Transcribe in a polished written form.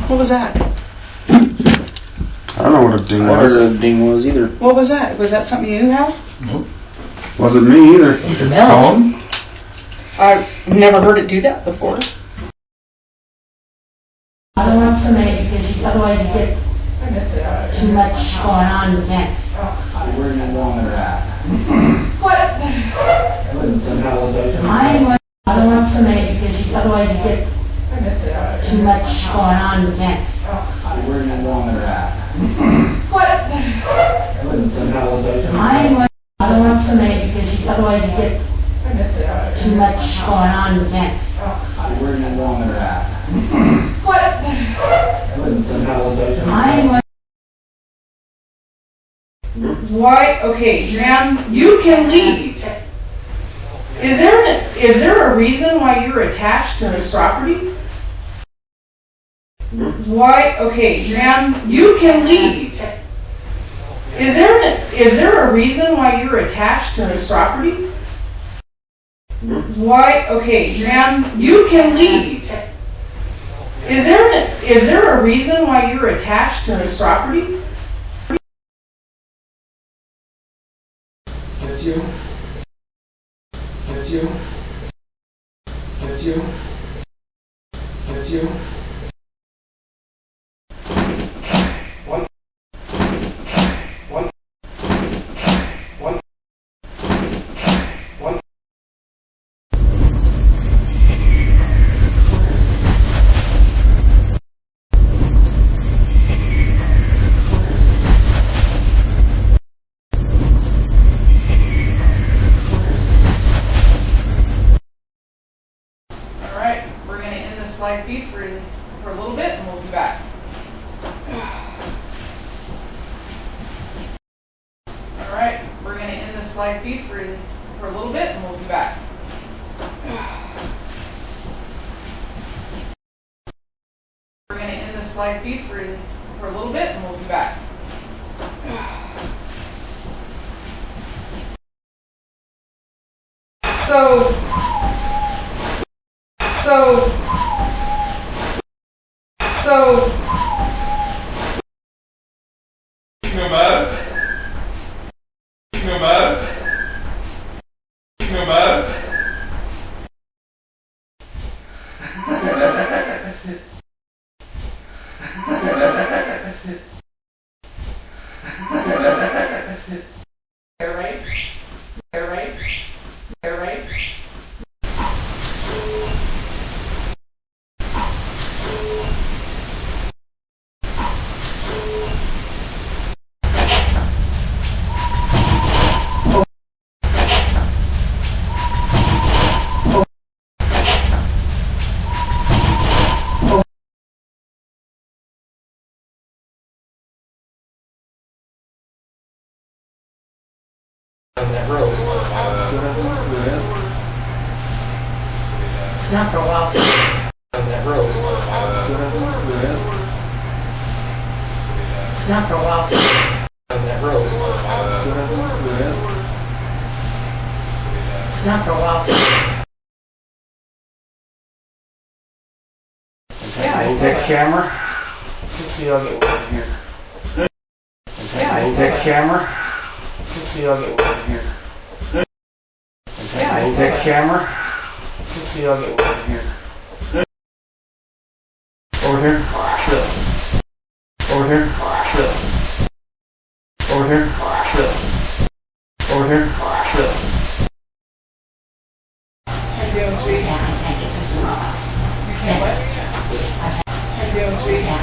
What was that? I don't know what a ding I was. heard what a ding was either. What was that? Was that something you have? Nope. Wasn't me either. It's a bell. Phone? I've never heard it do that before. I don't want to make it because otherwise you get too much going on in the fence. Where do you want it at? What? I don't want to make it because otherwise you get too much going on in the fence. Where do you want it at? What? I don't want to make it because otherwise you get too much going on in the fence. Where do you want it at? What? Why? Okay, ma'am, you can leave. Is there a reason why you're attached to this property? Why? Okay, ma'am, you can leave. Is there a reason why you're attached to this property? Why? Okay, ma'am, you can leave. Is there a reason why you're attached to this property? Get you. Get you. Get you. Get you. One. One. One. One. Live feed for a little bit and we'll be back. Alright, we're going to end this live feed for a little bit and we'll be back. We're going to end this live feed for a little bit and we'll be back. So Thinking about it? Thinking about it? Thinking about it? They're right. They're right. They're right. It's not for a while. It's not for a while. It's not for a while. Next camera. Let's see how get one here. Next camera. Let's see how get one here. Next camera. Let's see how get one here. Over here. Over here. Over here. Over here. How you doing, sweetie? Yeah, I can't get this one off. You can't what? How you doing, sweetie?